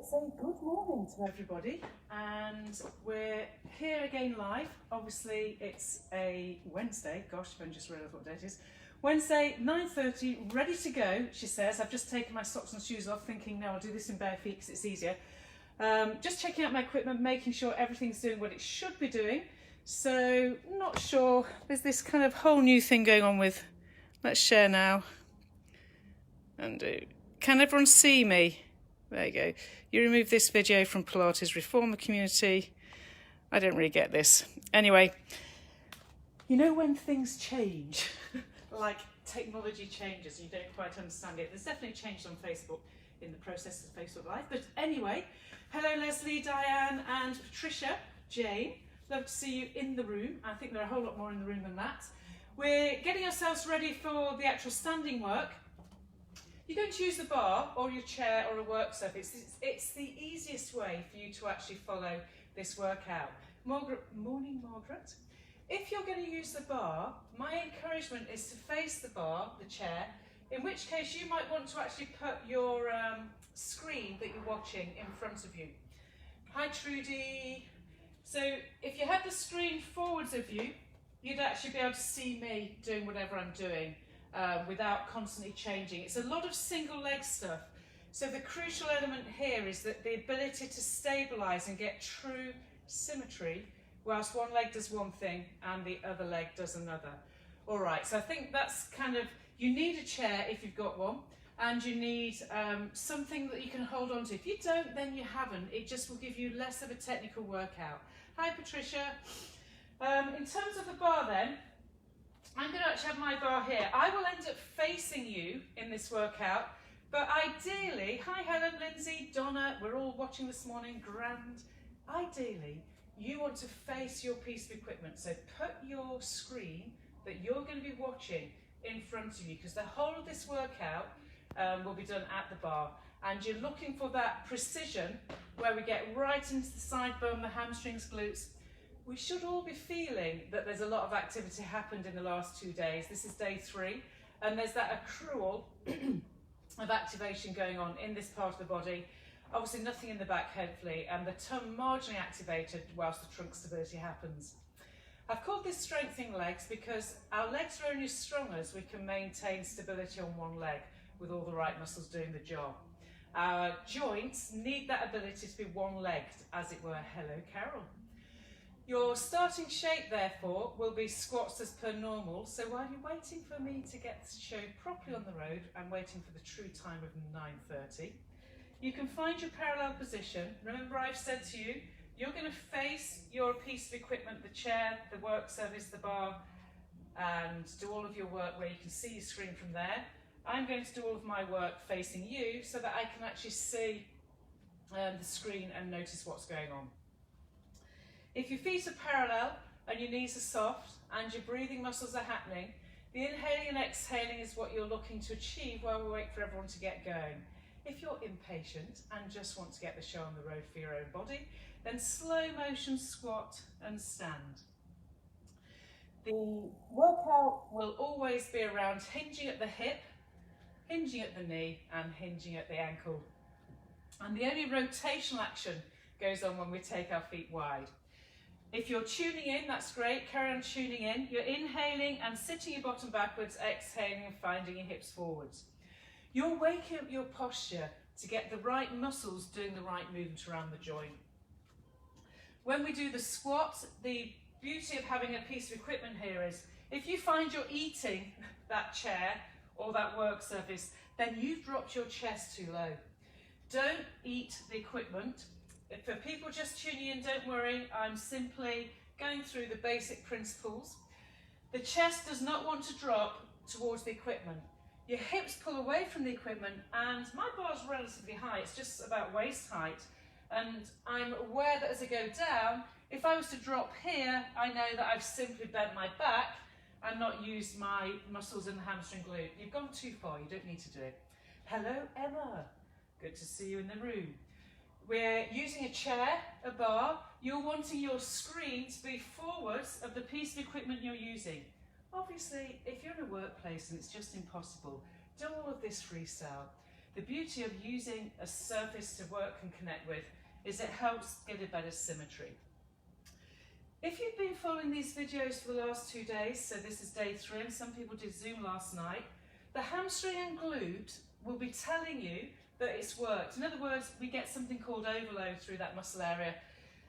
It's a good morning to everybody, and we're here again live. Obviously it's a Wednesday, gosh, I've only just realised what day it is. Wednesday, 9:30, ready to go, she says. I've just taken my socks and shoes off, thinking, no, I'll do this in bare feet because it's easier. Just checking out my equipment, making sure everything's doing what it should be doing. So, not sure, there's this kind of whole new thing going on with, let's share now. And can everyone see me? There you go. You remove this video from Pilates Reformer Community. I don't really get this. Anyway, you know when things change, like technology changes and you don't quite understand it. There's definitely changed on Facebook in the process of Facebook Live. But anyway, hello Leslie, Diane and Patricia, Jane. Love to see you in the room. I think there are a whole lot more in the room than that. We're getting ourselves ready for the actual standing work. You're going to use the bar or your chair or a work surface. It's the easiest way for you to actually follow this workout. Morning, Margaret. If you're going to use the bar, my encouragement is to face the bar, the chair, in which case you might want to actually put your screen that you're watching in front of you. Hi Trudy. So if you had the screen forwards of you, you'd actually be able to see me doing whatever I'm doing. Without constantly changing. It's a lot of single leg stuff. So the crucial element here is that the ability to stabilise and get true symmetry whilst one leg does one thing and the other leg does another. Alright, so I think that's kind of, you need a chair if you've got one, and you need something that you can hold on to. If you don't, then you haven't. It just will give you less of a technical workout. Hi Patricia. In terms of the bar then, I'm going to actually have my bar here. I will end up facing you in this workout, but ideally, hi Helen, Lindsay, Donna, we're all watching this morning, grand. Ideally, you want to face your piece of equipment. So put your screen that you're going to be watching in front of you, because the whole of this workout will be done at the bar. And you're looking for that precision where we get right into the side bone, the hamstrings, glutes. We should all be feeling that there's a lot of activity happened in the last 2 days. This is day 3, and there's that accrual of activation going on in this part of the body. Obviously nothing in the back, hopefully, and the tongue marginally activated whilst the trunk stability happens. I've called this strengthening legs because our legs are only as strong as we can maintain stability on one leg with all the right muscles doing the job. Our joints need that ability to be one-legged, as it were. Hello, Carol. Your starting shape, therefore, will be squats as per normal. So while you're waiting for me to get the show properly on the road, I'm waiting for the true time of 9:30. You can find your parallel position. Remember, I've said to you, you're going to face your piece of equipment, the chair, the work surface, the bar, and do all of your work where you can see your screen from there. I'm going to do all of my work facing you so that I can actually see the screen and notice what's going on. If your feet are parallel and your knees are soft and your breathing muscles are happening, the inhaling and exhaling is what you're looking to achieve while we wait for everyone to get going. If you're impatient and just want to get the show on the road for your own body, then slow motion squat and stand. The workout will always be around hinging at the hip, hinging at the knee and hinging at the ankle. And the only rotational action goes on when we take our feet wide. If you're tuning in, that's great, carry on tuning in. You're inhaling and sitting your bottom backwards, exhaling and finding your hips forwards. You're waking up your posture to get the right muscles doing the right movement around the joint. When we do the squat, the beauty of having a piece of equipment here is, if you find you're eating that chair or that work surface, then you've dropped your chest too low. Don't eat the equipment. For people just tuning in, don't worry, I'm simply going through the basic principles. The chest does not want to drop towards the equipment. Your hips pull away from the equipment, and my bar is relatively high, it's just about waist height. And I'm aware that as I go down, if I was to drop here, I know that I've simply bent my back and not used my muscles in the hamstring glute. You've gone too far, you don't need to do it. Hello, Emma. Good to see you in the room. We're using a chair, a bar. You're wanting your screen to be forwards of the piece of equipment you're using. Obviously, if you're in a workplace and it's just impossible, do all of this freestyle. The beauty of using a surface to work and connect with is it helps get a better symmetry. If you've been following these videos for the last 2 days, so this is day 3 and some people did Zoom last night, the hamstring and glute will be telling you that it's worked. In other words, we get something called overload through that muscle area,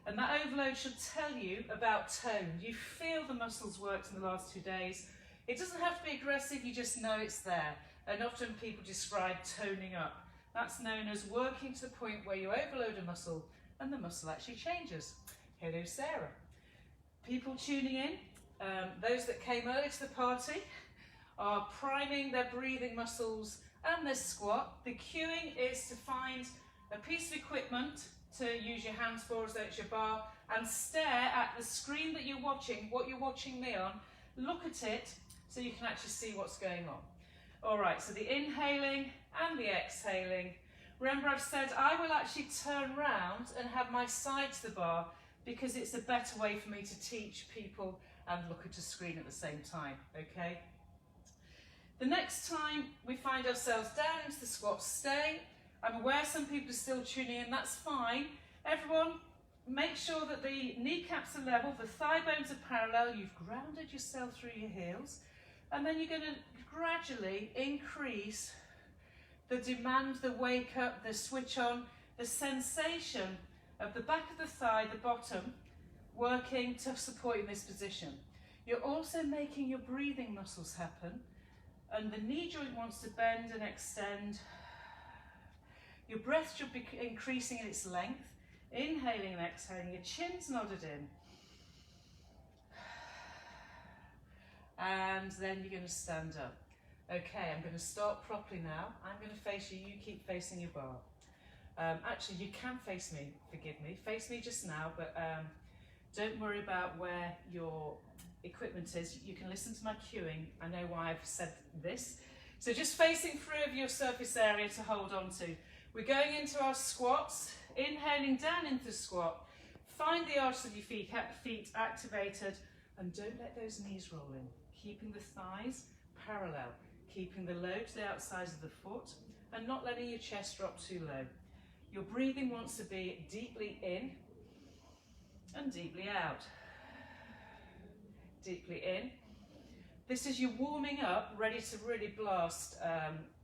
and that overload should tell you about tone. You feel the muscles worked in the last 2 days. It doesn't have to be aggressive, you just know it's there. And often people describe toning up. That's known as working to the point where you overload a muscle and the muscle actually changes. Hello, Sarah. People tuning in, those that came early to the party, are priming their breathing muscles and their squat. The cueing is to find a piece of equipment to use your hands for, as though it's your bar, and stare at the screen that you're watching, what you're watching me on. Look at it so you can actually see what's going on. All right, so the inhaling and the exhaling. Remember, I've said I will actually turn round and have my side to the bar because it's a better way for me to teach people and look at a screen at the same time, okay? The next time we find ourselves down into the squat, stay. I'm aware some people are still tuning in, that's fine. Everyone, make sure that the kneecaps are level, the thigh bones are parallel, you've grounded yourself through your heels, and then you're going to gradually increase the demand, the wake up, the switch on, the sensation of the back of the thigh, the bottom, working to support you in this position. You're also making your breathing muscles happen, and the knee joint wants to bend and extend. Your breath should be increasing in its length, inhaling and exhaling, your chin's nodded in. And then you're going to stand up. Okay, I'm going to start properly now. I'm going to face you, you keep facing your bar. Actually, you can face me, forgive me. Face me just now, but don't worry about where your equipment is. You can listen to my cueing. I know why I've said this. So just facing through of your surface area to hold on to. We're going into our squats, inhaling down into the squat. Find the arches of your feet activated, and don't let those knees roll in. Keeping the thighs parallel, keeping the load to the outsides of the foot, and not letting your chest drop too low. Your breathing wants to be deeply in and deeply out. Deeply in. This is you warming up, ready to really blast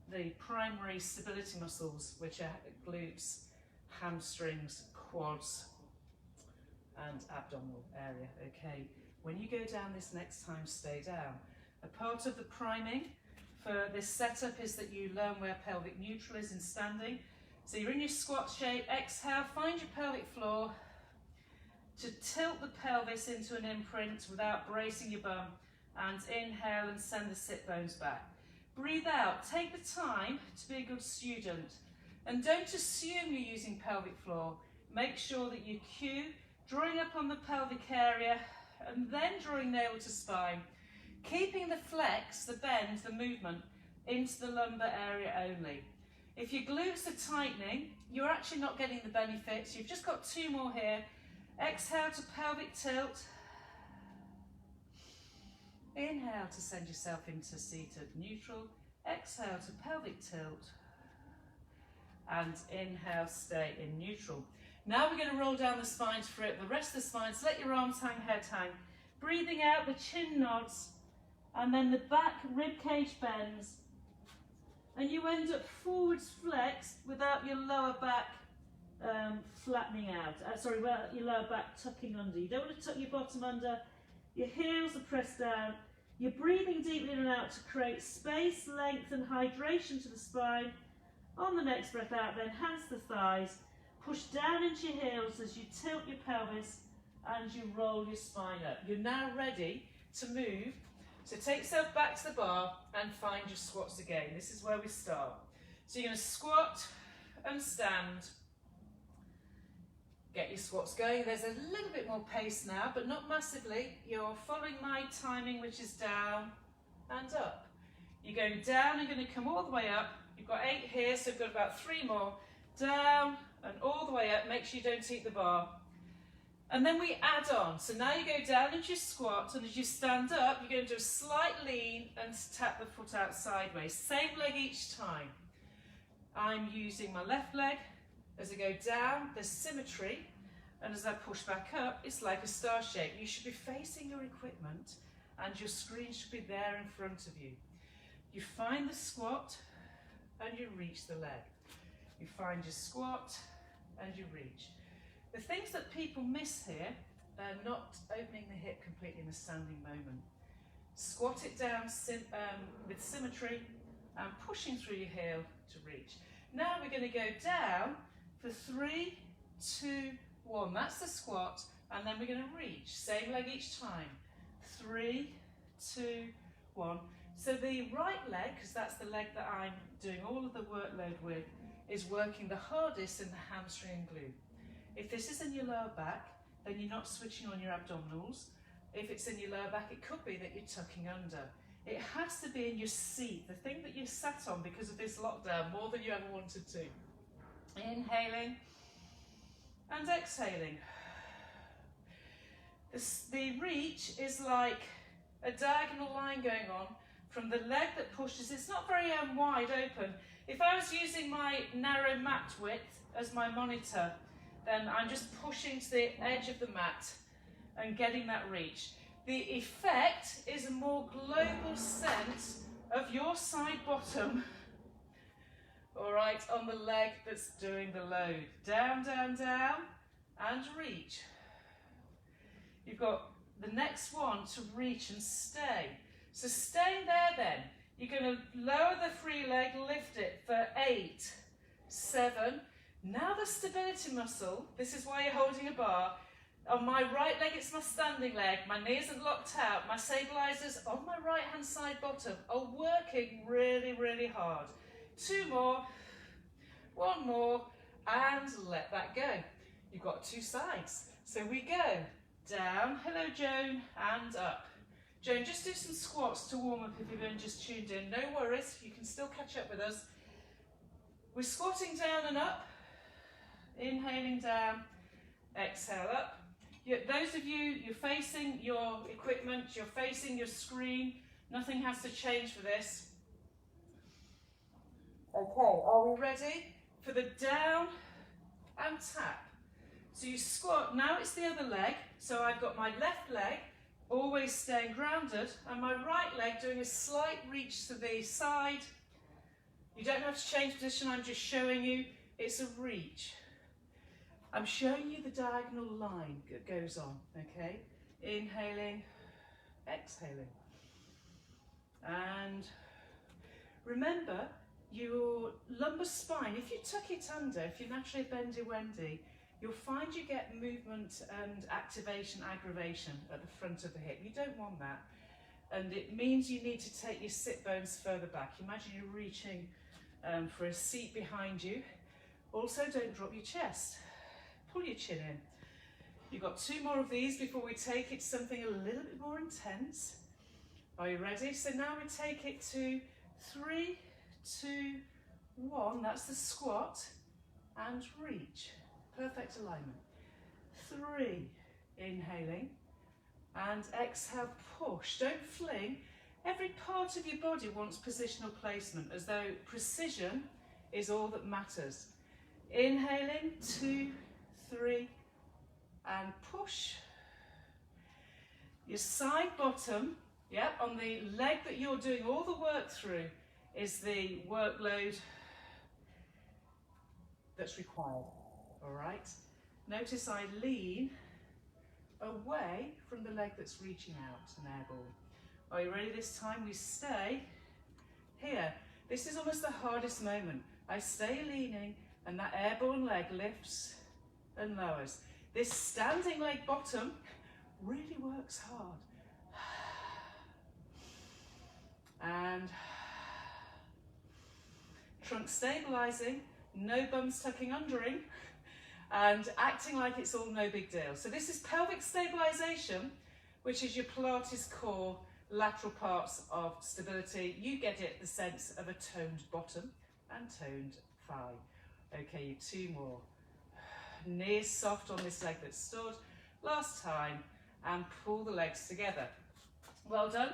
the primary stability muscles, which are glutes, hamstrings, quads, and abdominal area. Okay, when you go down this next time, stay down. A part of the priming for this setup is that you learn where pelvic neutral is in standing. So you're in your squat shape, exhale, find your pelvic floor to tilt the pelvis into an imprint without bracing your bum, and inhale and send the sit bones back. Breathe out, take the time to be a good student, and don't assume you're using pelvic floor. Make sure that you cue, drawing up on the pelvic area, and then drawing navel to spine, keeping the flex, the bend, the movement into the lumbar area only. If your glutes are tightening, you're actually not getting the benefits. You've just got 2 more here. Exhale to pelvic tilt. Inhale to send yourself into seated neutral. Exhale to pelvic tilt. And inhale, stay in neutral. Now we're going to roll down the spine for it, the rest of the spine. So let your arms hang, head hang. Breathing out, the chin nods, and then the back rib cage bends. And you end up forwards flexed without your lower back flattening out. Without your lower back tucking under. You don't want to tuck your bottom under. Your heels are pressed down. You're breathing deeply in and out to create space, length and hydration to the spine. On the next breath out, then hands to the thighs. Push down into your heels as you tilt your pelvis and you roll your spine up. You're now ready to move. So take yourself back to the bar and find your squats again. This is where we start. So you're going to squat and stand. Get your squats going. There's a little bit more pace now, but not massively. You're following my timing, which is down and up. You're going down and going to come all the way up. You've got 8 here, so we've got about 3 more. Down and all the way up. Make sure you don't eat the bar. And then we add on. So now you go down into your squat, and as you stand up, you're going to do a slight lean and tap the foot out sideways. Same leg each time. I'm using my left leg. As I go down, there's symmetry, and as I push back up, it's like a star shape. You should be facing your equipment, and your screen should be there in front of you. You find the squat, and you reach the leg. You find your squat, and you reach. The things that people miss here are not opening the hip completely in a standing moment. Squat it down with symmetry and pushing through your heel to reach. Now we're going to go down for 3, 2, 1. That's the squat, and then we're going to reach. Same leg each time. 3, 2, 1. So the right leg, because that's the leg that I'm doing all of the workload with, is working the hardest in the hamstring and glute. If this is in your lower back, then you're not switching on your abdominals. If it's in your lower back, it could be that you're tucking under. It has to be in your seat, the thing that you sat on because of this lockdown, more than you ever wanted to. Inhaling and exhaling. The reach is like a diagonal line going on from the leg that pushes. It's not very wide open. If I was using my narrow mat width as my monitor, then I'm just pushing to the edge of the mat and getting that reach. The effect is a more global sense of your side bottom, all right, on the leg that's doing the load. Down, down, down, and reach. You've got the next one to reach and stay. So stay there then. You're going to lower the free leg, lift it for 8, 7. Now the stability muscle, this is why you're holding a bar. On my right leg, it's my standing leg. My knee isn't locked out. My stabilizers on my right hand side bottom are working really, really hard. 2 more, 1 more, and let that go. You've got 2 sides. So we go down, hello Joan, and up. Joan, just do some squats to warm up if you've only just tuned in. No worries, you can still catch up with us. We're squatting down and up, inhaling down, exhale up. Those of you, you're facing your equipment, you're facing your screen, nothing has to change for this. Okay, are we ready for the down and tap? So you squat, now it's the other leg, so I've got my left leg always staying grounded and my right leg doing a slight reach to the side. You don't have to change position, I'm just showing you, it's a reach. I'm showing you the diagonal line that goes on, okay? Inhaling, exhaling. And remember, your lumbar spine, if you tuck it under, if you're naturally bendy-wendy, you'll find you get movement and activation, aggravation at the front of the hip. You don't want that. And it means you need to take your sit bones further back. Imagine you're reaching for a seat behind you. Also, don't drop your chest. Pull your chin in. You've got 2 more of these before we take it to something a little bit more intense. Are you ready? So now we take it to 3, 2, 1. That's the squat and reach. Perfect alignment. 3, inhaling, and exhale, push. Don't fling. Every part of your body wants positional placement, as though precision is all that matters. Inhaling, 2, 3, and push. Your side bottom, on the leg that you're doing all the work through, is the workload that's required. All right. Notice I lean away from the leg that's reaching out, an air ball. Are you ready this time? We stay here. This is almost the hardest moment. I stay leaning and that airborne leg lifts and lowers. This standing leg bottom really works hard. And trunk stabilizing, no bums tucking undering, and acting like it's all no big deal. So this is pelvic stabilization, which is your Pilates core, lateral parts of stability. You get it, the sense of a toned bottom and toned thigh. Okay, 2 more. Knees soft on this leg that's stood. Last time, and pull the legs together. Well done.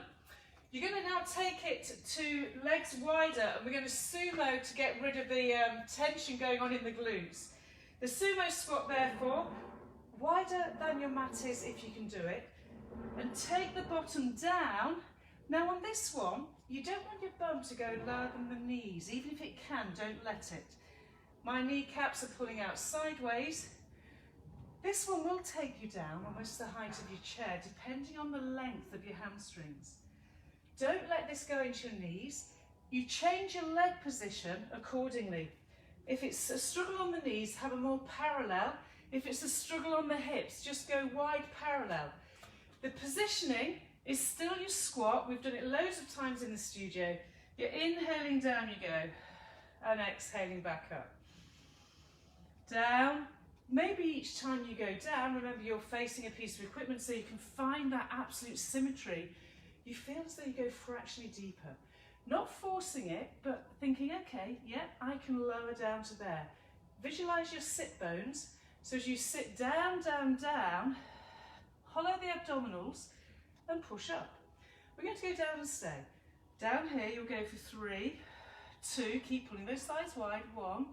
You're going to now take it to legs wider, and we're going to sumo to get rid of the tension going on in the glutes. The sumo squat, therefore, wider than your mat is if you can do it, and take the bottom down. Now on this one, you don't want your bum to go lower than the knees. Even if it can, don't let it. My kneecaps are pulling out sideways. This one will take you down almost the height of your chair, depending on the length of your hamstrings. Don't let this go into your knees. You change your leg position accordingly. If it's a struggle on the knees, have a more parallel. If it's a struggle on the hips, just go wide parallel. The positioning is still your squat. We've done it loads of times in the studio. You're inhaling, down you go, and exhaling back up. Down. Maybe each time you go down, remember you're facing a piece of equipment so you can find that absolute symmetry. You feel as though you go fractionally deeper. Not forcing it, but thinking, okay, yeah, I can lower down to there. Visualize your sit bones. So as you sit down, down, down, hollow the abdominals and push up. We're going to go down and stay. Down here, you'll go for 3, 2, keep pulling those thighs wide, 1,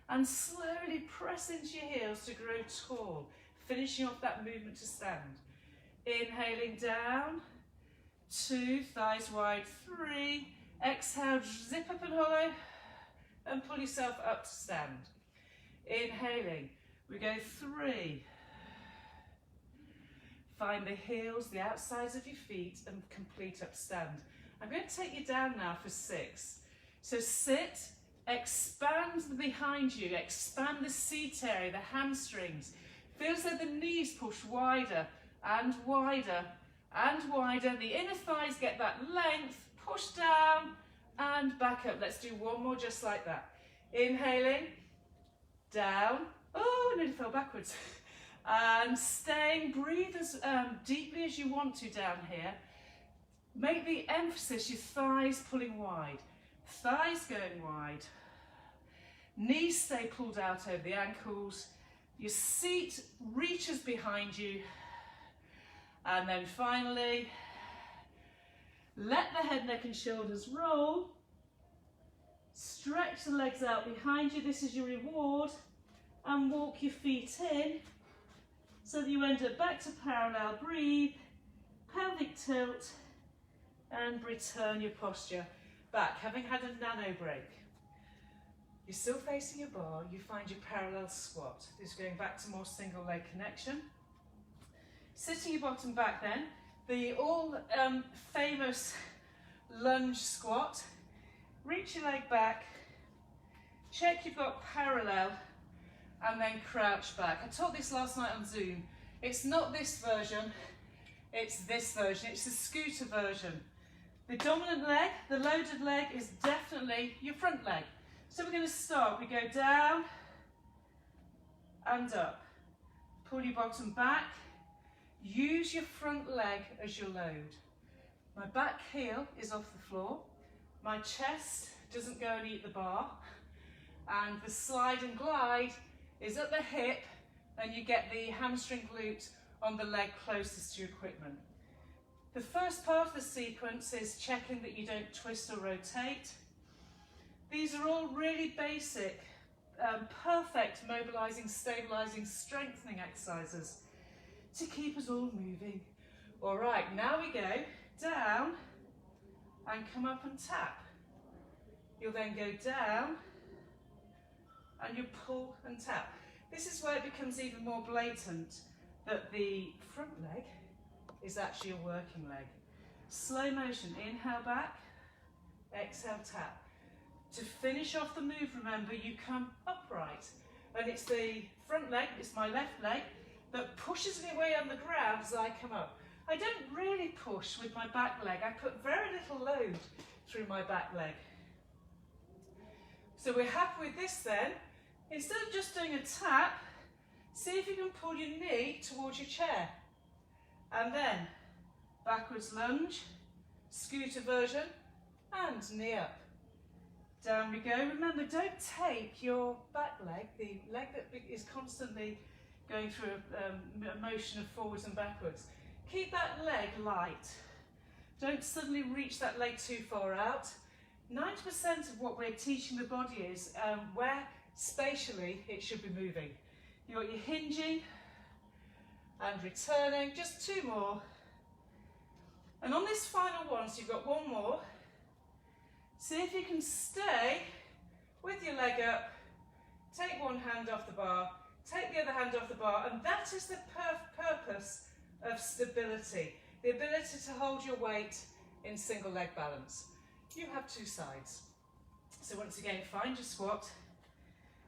and slowly press into your heels to grow tall, finishing off that movement to stand. Inhaling down, 2, thighs wide, 3, exhale, zip up and hollow, and pull yourself up to stand. Inhaling, we go 3, find the heels, the outsides of your feet, and complete up stand. I'm going to take you down now for 6. So sit, expand behind you, expand the seat area, the hamstrings. Feel as though the knees push wider and wider and wider. The inner thighs get that length, push down and back up. Let's do one more just like that. Inhaling, down, oh, nearly fell backwards. And staying, breathe as deeply as you want to down here. Make the emphasis your thighs pulling wide, thighs going wide, knees stay pulled out over the ankles, your seat reaches behind you, and then finally, let the head, neck and shoulders roll, stretch the legs out behind you, this is your reward, and walk your feet in, so that you end up back to parallel, breathe, pelvic tilt, and return your posture back, having had a nano break. You're still facing your bar, you find your parallel squat. This is going back to more single leg connection. Sitting your bottom back then, the all famous lunge squat. Reach your leg back, check you've got parallel, and then crouch back. I taught this last night on Zoom. It's not this version, it's this version. It's the scooter version. The dominant leg, the loaded leg, is definitely your front leg. So we're going to start. We go down and up. Pull your bottom back. Use your front leg as your load. My back heel is off the floor. My chest doesn't go and eat the bar. And the slide and glide is at the hip, and you get the hamstring glute on the leg closest to your equipment. The first part of the sequence is checking that you don't twist or rotate. These are all really basic, perfect mobilizing, stabilizing, strengthening exercises to keep us all moving. All right, now we go down and come up and tap. You'll then go down and you pull and tap. This is where it becomes even more blatant that the front leg is actually a working leg. Slow motion, inhale back, exhale tap. To finish off the move, remember, you come upright, and it's the front leg, it's my left leg, that pushes me away on the ground as I come up. I don't really push with my back leg, I put very little load through my back leg. So we're happy with this then. Instead of just doing a tap, see if you can pull your knee towards your chair. And then backwards lunge, scooter version, and knee up. Down we go. Remember, don't take your back leg, the leg that is constantly going through a motion of forwards and backwards. Keep that leg light. Don't suddenly reach that leg too far out. 90% of what we're teaching the body is where spatially it should be moving. You've got your hinging and returning, just 2 more. And on this final one, so you've got 1 more, see if you can stay with your leg up, take 1 hand off the bar, take the other hand off the bar, and that is the purpose of stability, the ability to hold your weight in single leg balance. You have 2 sides. So once again, find your squat,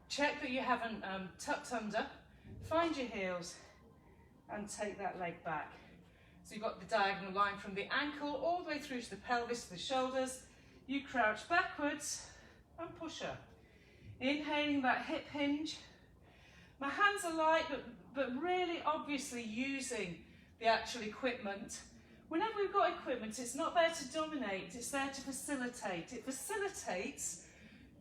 check that you haven't tucked under, find your heels, and take that leg back. So you've got the diagonal line from the ankle all the way through to the pelvis, to the shoulders. You crouch backwards and push up. Inhaling that hip hinge. My hands are light, but really obviously using the actual equipment. Whenever we've got equipment, it's not there to dominate, it's there to facilitate. It facilitates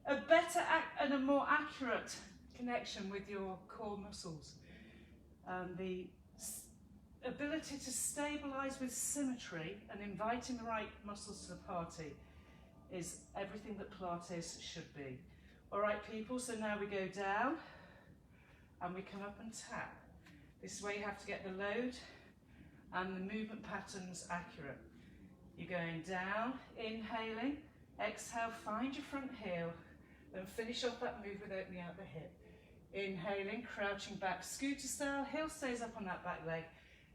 a better and a more accurate connection with your core muscles. The ability to stabilise with symmetry and inviting the right muscles to the party is everything that Pilates should be. All right, people, so now we go down and we come up and tap. This is where you have to get the load and the movement patterns accurate. You're going down, inhaling, exhale, find your front heel, then finish off that move with opening out the hip. Inhaling, crouching back, scooter style, heel stays up on that back leg,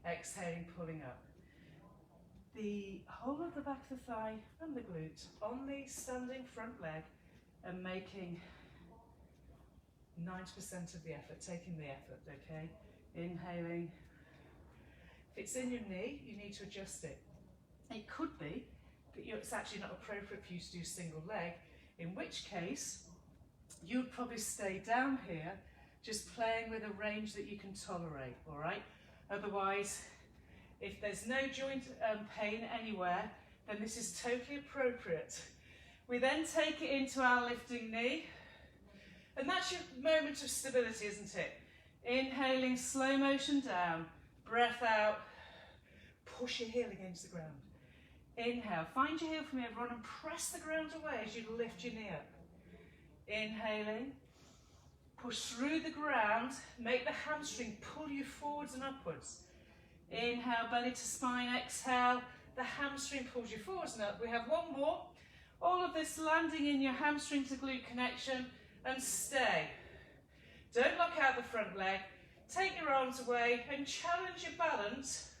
exhaling, pulling up. The whole of the back of the thigh and the glute on the standing front leg and making 90% of the effort, taking the effort, okay? Inhaling. If it's in your knee, you need to adjust it. It could be that it's actually not appropriate for you to do single leg, in which case you'd probably stay down here just playing with a range that you can tolerate, all right? Otherwise, if there's no joint pain anywhere, then this is totally appropriate. We then take it into our lifting knee, and that's your moment of stability, isn't it? Inhaling, slow motion down, breath out, push your heel against the ground. Inhale, find your heel from here, everyone, and press the ground away as you lift your knee up. Inhaling, push through the ground, make the hamstring pull you forwards and upwards. Inhale, belly to spine, exhale, the hamstring pulls you forwards and up. We have 1 more. All of this landing in your hamstring to glute connection, and stay. Don't lock out the front leg, take your arms away and challenge your balance,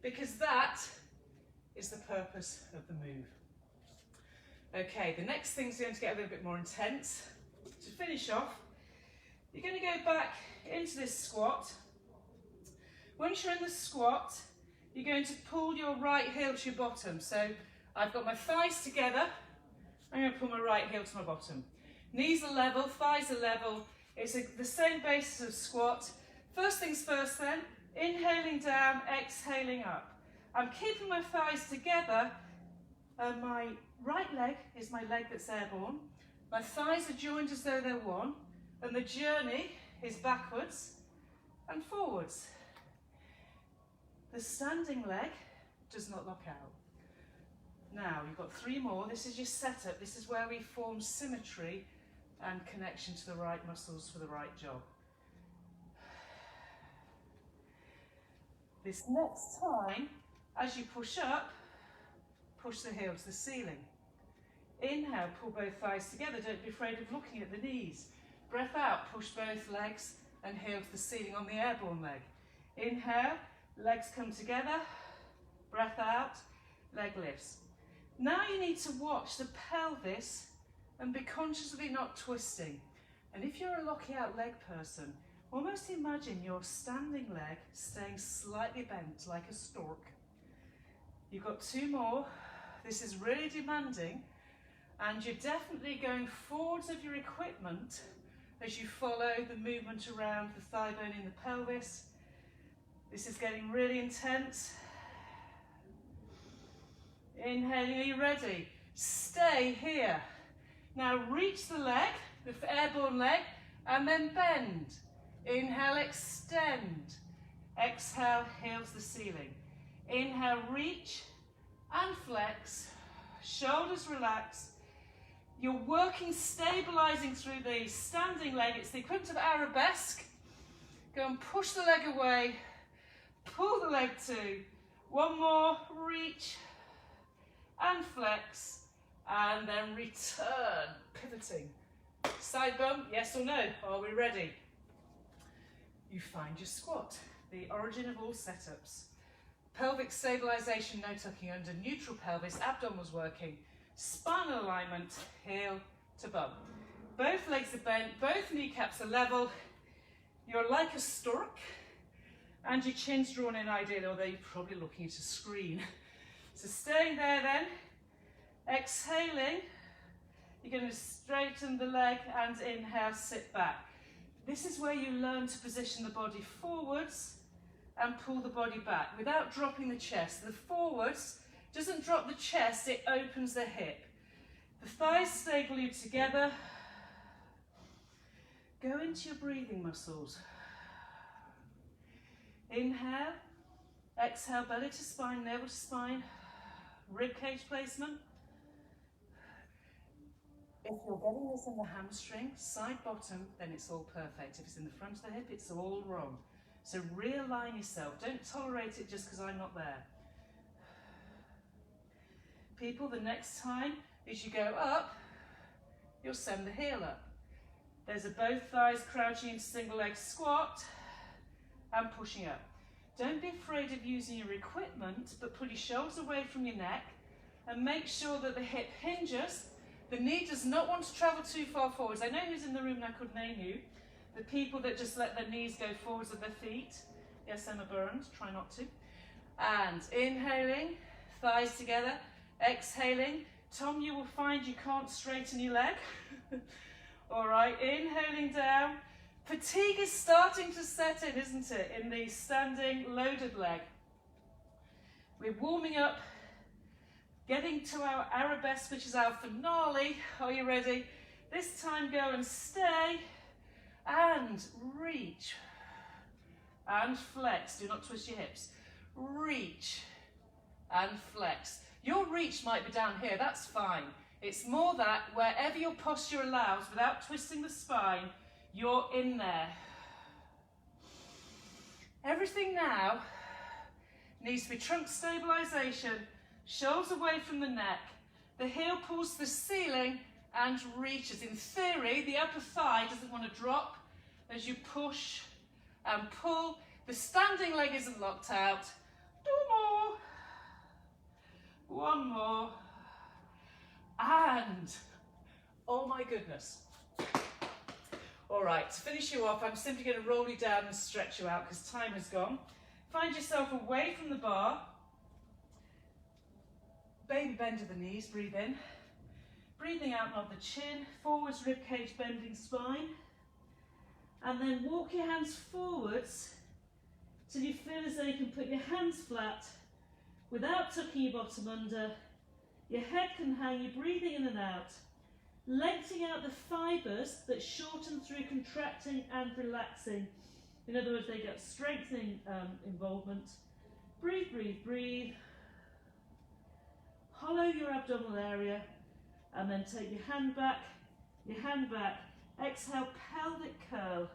because that is the purpose of the move. Okay, the next thing's going to get a little bit more intense. To finish off, you're going to go back into this squat. Once you're in the squat, you're going to pull your right heel to your bottom. So I've got my thighs together, I'm going to pull my right heel to my bottom. Knees are level, thighs are level. It's the same basis of squat. First things first then, inhaling down, exhaling up. I'm keeping my thighs together. My right leg is my leg that's airborne. My thighs are joined as though they're one, and the journey is backwards and forwards. The standing leg does not lock out. Now, you've got 3 more. This is your setup. This is where we form symmetry and connection to the right muscles for the right job. This next time, as you push up, push the heel to the ceiling. Inhale, pull both thighs together. Don't be afraid of looking at the knees. Breath out, push both legs and heel to the ceiling on the airborne leg. Inhale, legs come together. Breath out, leg lifts. Now you need to watch the pelvis and be conscious of it not twisting. And if you're a locky out leg person, almost imagine your standing leg staying slightly bent like a stork. You've got 2 more. This is really demanding, and you're definitely going forwards of your equipment as you follow the movement around the thigh bone in the pelvis. This is getting really intense. Inhaling, are you ready? Stay here. Now reach the leg, the airborne leg, and then bend. Inhale, extend. Exhale, heel to the ceiling. Inhale, reach, and flex, shoulders relax. You're working, stabilizing through the standing leg. It's the equivalent of arabesque. Go and push the leg away, pull the leg to. One more, reach and flex, and then return, pivoting. Side bump, yes or no? Are we ready? You find your squat, the origin of all setups. Pelvic stabilization, no tucking under, neutral pelvis, abdominals working, spinal alignment, heel to bum. Both legs are bent, both kneecaps are level. You're like a stork, and your chin's drawn in ideally, although you're probably looking at a screen. So staying there then, exhaling, you're going to straighten the leg and inhale, sit back. This is where you learn to position the body forwards and pull the body back without dropping the chest. The forwards doesn't drop the chest, it opens the hip. The thighs stay glued together. Go into your breathing muscles. Inhale, exhale, belly to spine, navel to spine, rib cage placement. If you're getting this in the hamstring, side bottom, then it's all perfect. If it's in the front of the hip, it's all wrong. So realign yourself. Don't tolerate it just because I'm not there. People, the next time as you go up, you'll send the heel up. There's a both thighs crouching into single leg squat and pushing up. Don't be afraid of using your equipment, but pull your shoulders away from your neck and make sure that the hip hinges. The knee does not want to travel too far forwards. I know who's in the room and I could name you. The people that just let their knees go forwards of their feet. Yes, Emma Burns, try not to. And inhaling, thighs together. Exhaling. Tom, you will find you can't straighten your leg. All right, inhaling down. Fatigue is starting to set in, isn't it, in the standing loaded leg. We're warming up, getting to our arabesque, which is our finale. Are you ready? This time go and stay and reach and flex. Do not twist your hips. Reach and flex. Your reach might be down here, that's fine. It's more that wherever your posture allows, without twisting the spine, you're in there. Everything now needs to be trunk stabilization, shoulders away from the neck, the heel pulls to the ceiling and reaches. In theory, the upper thigh doesn't want to drop as you push and pull. The standing leg isn't locked out. Two more. One more. And, oh my goodness. All right, to finish you off, I'm simply going to roll you down and stretch you out because time has gone. Find yourself away from the bar. Baby bend of the knees, breathe in. Breathing out, nod the chin, forwards, rib cage, bending spine. And then walk your hands forwards till you feel as though you can put your hands flat without tucking your bottom under. Your head can hang, you're breathing in and out. Lengthening out the fibres that shorten through contracting and relaxing. In other words, they get strengthening involvement. Breathe, breathe, breathe. Hollow your abdominal area and then take your hand back. Exhale, pelvic curl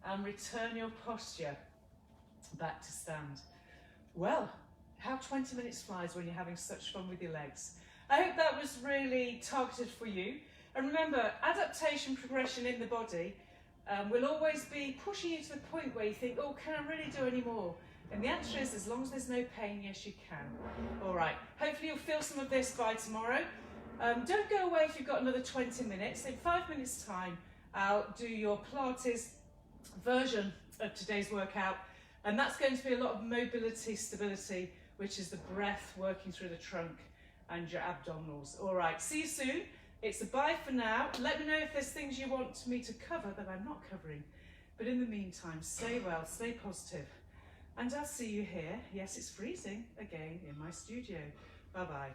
and return your posture back to stand. Well, how 20 minutes flies when you're having such fun with your legs. I hope that was really targeted for you. And remember, adaptation progression in the body will always be pushing you to the point where you think, oh, can I really do any more? And the answer is, as long as there's no pain, yes, you can. All right, hopefully you'll feel some of this by tomorrow. Don't go away if you've got another 20 minutes. In 5 minutes' time, I'll do your Pilates version of today's workout. And that's going to be a lot of mobility, stability, which is the breath working through the trunk and your abdominals. All right, see you soon. It's a bye for now. Let me know if there's things you want me to cover that I'm not covering. But in the meantime, stay well, stay positive. And I'll see you here. Yes, it's freezing again in my studio. Bye-bye.